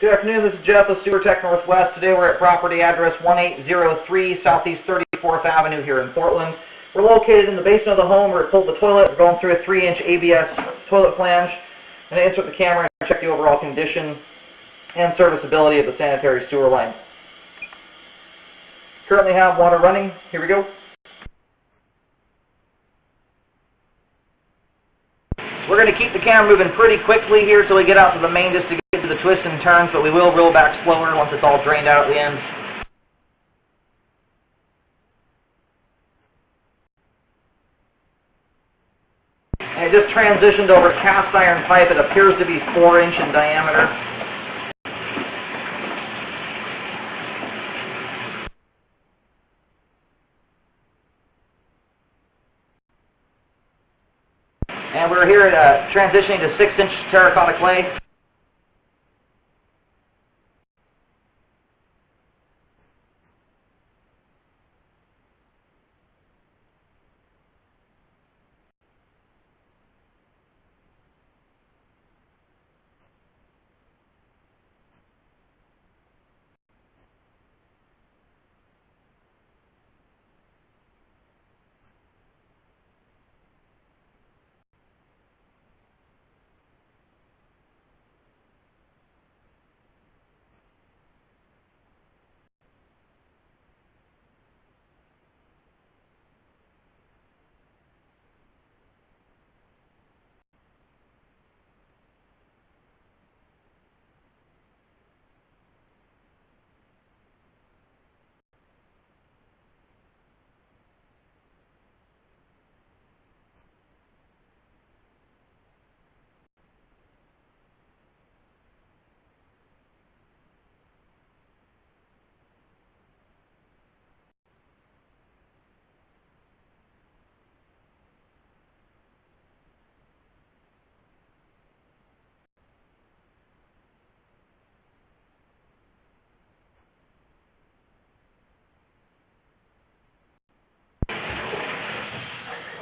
Good afternoon, this is Jeff with Sewer Tech Northwest. Today we're at property address 1803 Southeast 34th Avenue here in Portland. We're located in the basement of the home. We're pulled the toilet. We're going through a 3-inch ABS toilet flange. I'm going to insert the camera and check the overall condition and serviceability of the sanitary sewer line. Currently have water running. Here we go. We're going to keep the camera moving pretty quickly here till we get out to the main just to get to the twists and turns, but we will roll back slower once it's all drained out at the end. And it just transitioned over cast iron pipe. It appears to be 4-inch in diameter. And we're here at transitioning to 6-inch terracotta clay.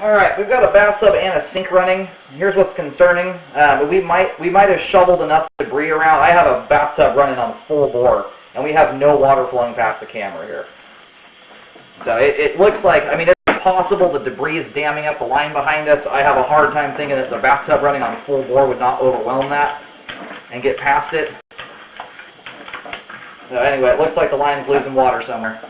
Alright, we've got a bathtub and a sink running. Here's what's concerning. We might have shoveled enough debris around. I have a bathtub running on full bore, and we have no water flowing past the camera here. So it looks like, I mean, it's possible the debris is damming up the line behind us. I have a hard time thinking that the bathtub running on full bore would not overwhelm that and get past it. So anyway, it looks like the line's losing water somewhere.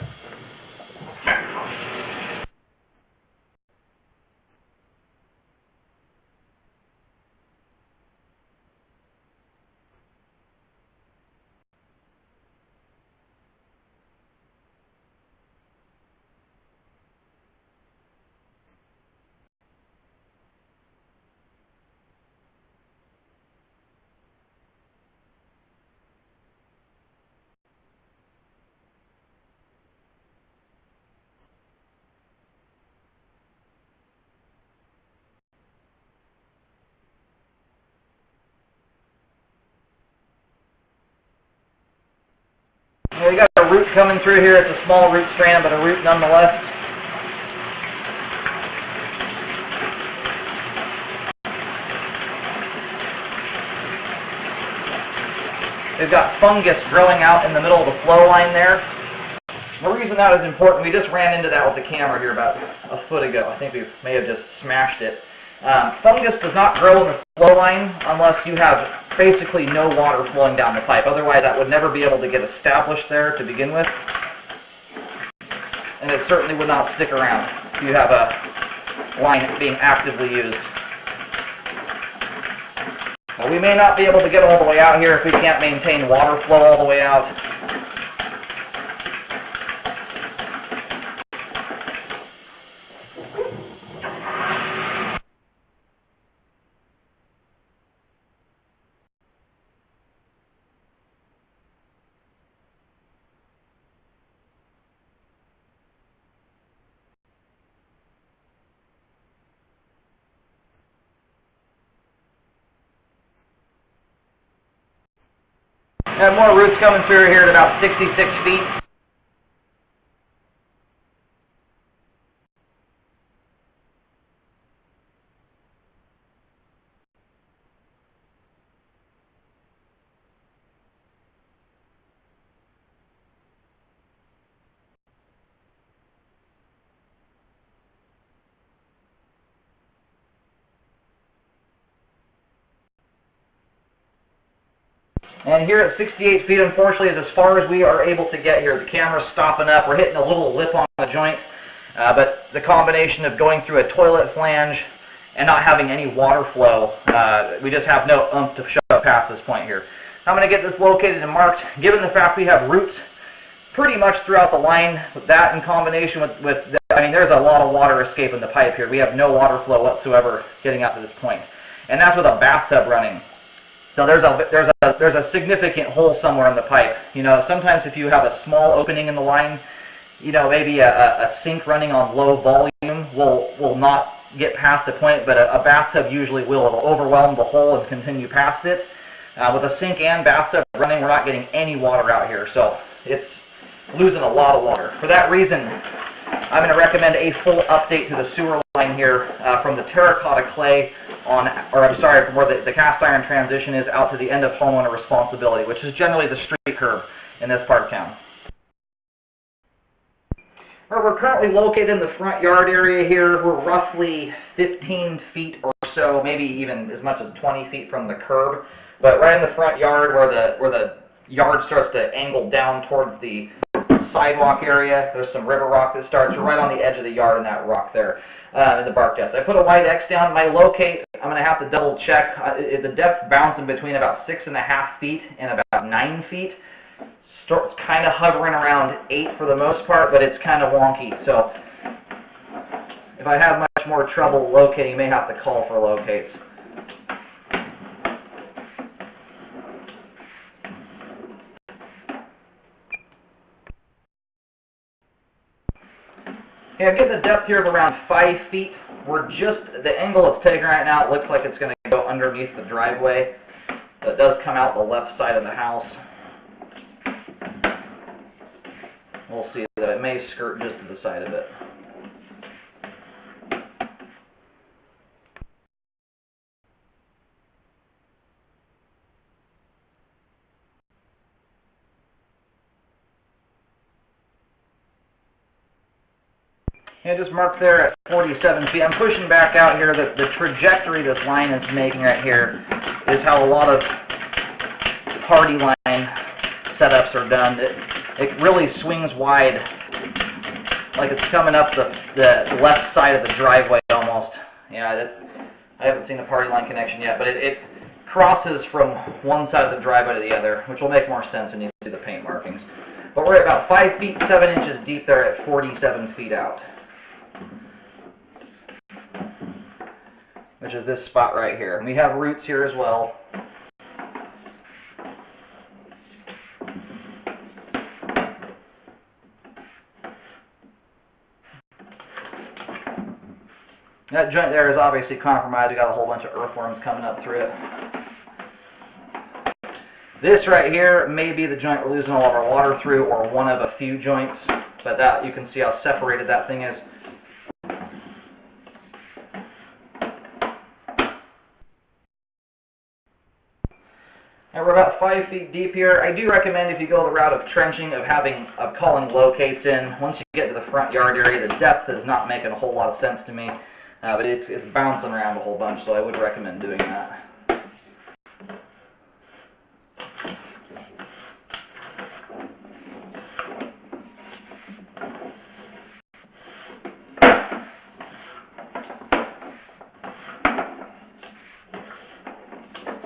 We got a root coming through here. It's a small root strand, but a root nonetheless. We've got fungus growing out in the middle of the flow line there. The reason that is important, we just ran into that with the camera here about a foot ago. I think we may have just smashed it. Fungus does not grow in the flow line unless you have basically no water flowing down the pipe. Otherwise, that would never be able to get established there to begin with. And it certainly would not stick around if you have a line being actively used. Well, we may not be able to get all the way out here if we can't maintain water flow all the way out. Have more roots coming through here at about 66 feet. And here at 68 feet, unfortunately, is as far as we are able to get here. The camera's stopping up. We're hitting a little lip on the joint. But the combination of going through a toilet flange and not having any water flow, we just have no oomph to shove past this point here. I'm going to get this located and marked. Given the fact we have roots pretty much throughout the line, with that in combination with I mean, there's a lot of water escaping the pipe here. We have no water flow whatsoever getting up to this point. And that's with a bathtub running. So there's a significant hole somewhere in the pipe. You know, sometimes if you have a small opening in the line, you know, maybe a sink running on low volume will not get past a point, but a bathtub usually will. It'll overwhelm the hole and continue past it. With a sink and bathtub running, we're not getting any water out here, so it's losing a lot of water. For that reason, I'm going to recommend a full update to the sewer line here from the terracotta clay from where the cast iron transition is out to the end of homeowner responsibility, which is generally the street curb in this part of town. We're currently located in the front yard area here. We're roughly 15 feet or so, maybe even as much as 20 feet from the curb. But right in the front yard where the yard starts to angle down towards the sidewalk area, there's some river rock that starts right on the edge of the yard in that rock there in the bark dust. I put a white X down. My locate, I'm going to have to double check. The depth's bouncing between about 6.5 feet and about 9 feet. It's kind of hovering around 8 for the most part, but it's kind of wonky. So if I have much more trouble locating, you may have to call for locates. Okay, I'm getting a depth here of around 5 feet. The angle it's taking right now, it looks like it's going to go underneath the driveway. It does come out the left side of the house. We'll see that it may skirt just to the side of it. And just marked there at 47 feet. I'm pushing back out here. The trajectory this line is making right here is how a lot of party line setups are done. It really swings wide, like it's coming up the left side of the driveway almost. Yeah, I haven't seen the party line connection yet, but it crosses from one side of the driveway to the other, which will make more sense when you see the paint markings. But we're at about 5 feet 7 inches deep there at 47 feet out, which is this spot right here. And we have roots here as well. That joint there is obviously compromised. We got a whole bunch of earthworms coming up through it. This right here may be the joint we're losing all of our water through, or one of a few joints, but that you can see how separated that thing is. And we're about 5 feet deep here. I do recommend, if you go the route of trenching, of calling locates in. Once you get to the front yard area, the depth is not making a whole lot of sense to me, but it's bouncing around a whole bunch, so I would recommend doing that.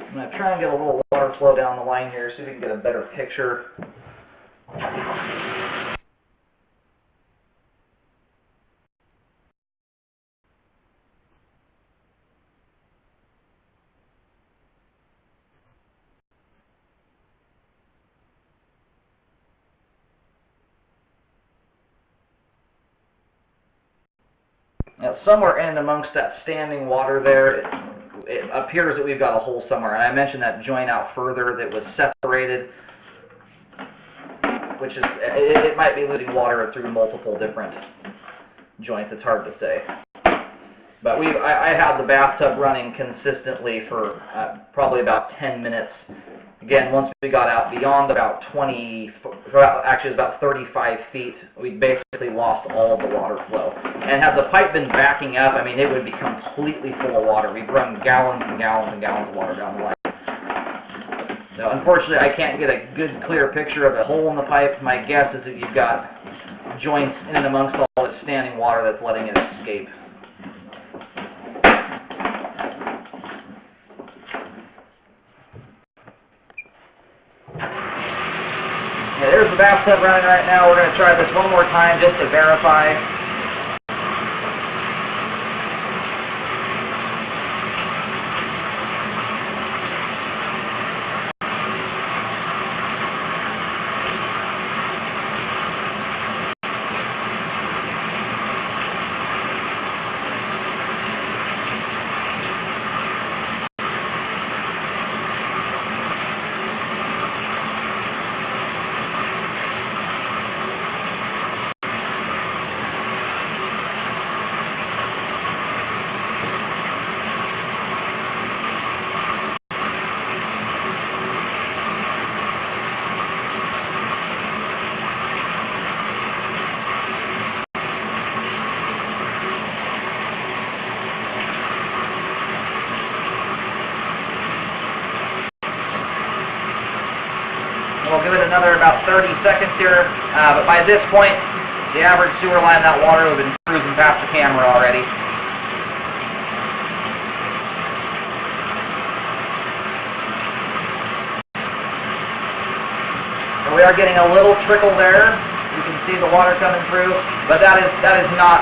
I'm going to try and get a little water flow down the line here, so we can get a better picture. Now, somewhere in and amongst that standing water there, it appears that we've got a hole somewhere. And I mentioned that joint out further that was separated, which is, it might be losing water through multiple different joints. It's hard to say. But I had the bathtub running consistently for probably about 10 minutes. Again, once we got out beyond about 20, actually it was about 35 feet, we basically lost all of the water flow. And had the pipe been backing up, I mean, it would be completely full of water. We'd run gallons and gallons and gallons of water down the line. So unfortunately, I can't get a good, clear picture of a hole in the pipe. My guess is that you've got joints in and amongst all the standing water that's letting it escape. Okay, there's the bathtub running right now. We're going to try this one more time just to verify. We'll give it another about 30 seconds here, but by this point, the average sewer line, that water would have been cruising past the camera already. And we are getting a little trickle there. You can see the water coming through, but that is not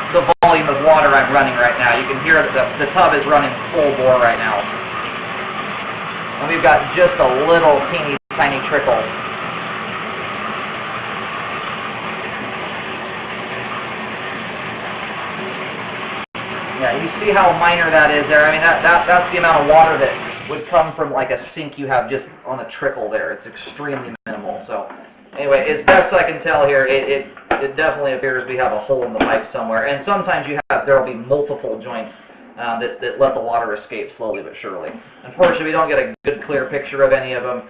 the volume of water I'm running right now. You can hear that the tub is running full bore right now. And we've got just a little teeny tiny trickle. Yeah, you see how minor that is there. I mean, that's the amount of water that would come from like a sink you have just on a trickle there. It's extremely minimal. So anyway, as best I can tell here, it definitely appears we have a hole in the pipe somewhere. And sometimes there will be multiple joints that let the water escape slowly but surely. Unfortunately, we don't get a good clear picture of any of them.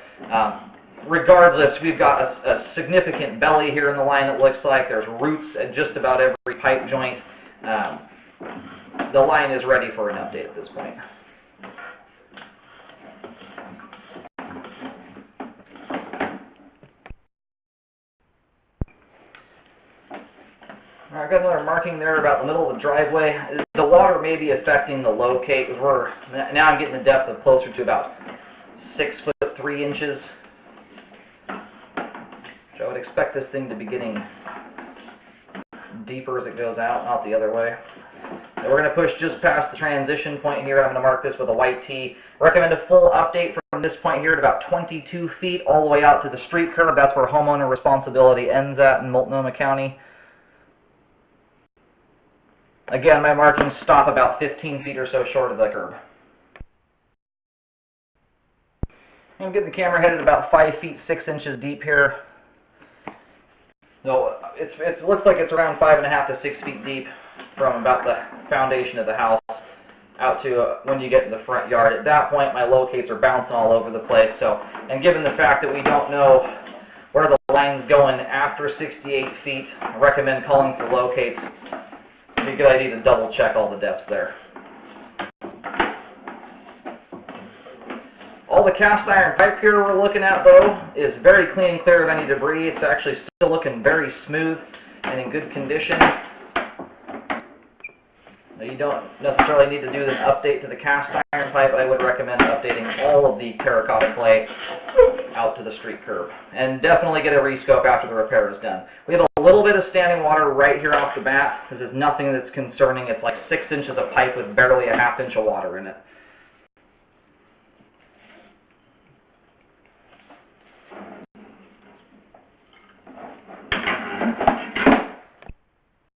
Regardless, we've got a significant belly here in the line, it looks like. There's roots at just about every pipe joint. The line is ready for an update at this point. All right, I've got another marking there about the middle of the driveway. The water may be affecting the locate. Now I'm getting a depth of closer to about 6'3" which I would expect this thing to be getting deeper as it goes out, not the other way. And we're going to push just past the transition point here. I'm going to mark this with a white T. Recommend a full update from this point here at about 22 feet all the way out to the street curb. That's where homeowner responsibility ends at in Multnomah County. Again, my markings stop about 15 feet or so short of the curb. I'm getting the camera headed about 5 feet 6 inches deep here. So it looks like it's around 5.5 to 6 feet deep from about the foundation of the house out to when you get to the front yard. At that point, my locates are bouncing all over the place. So, and given the fact that we don't know where the line's going after 68 feet, I recommend calling for locates. It'd be a good idea to double check all the depths there. All the cast iron pipe here we're looking at, though, is very clean and clear of any debris. It's actually still looking very smooth and in good condition. Now, you don't necessarily need to do an update to the cast iron pipe, but I would recommend updating all of the terracotta clay out to the street curb. And definitely get a rescope after the repair is done. We have a little bit of standing water right here off the bat. This is nothing that's concerning. It's like 6 inches of pipe with barely a ½ inch of water in it.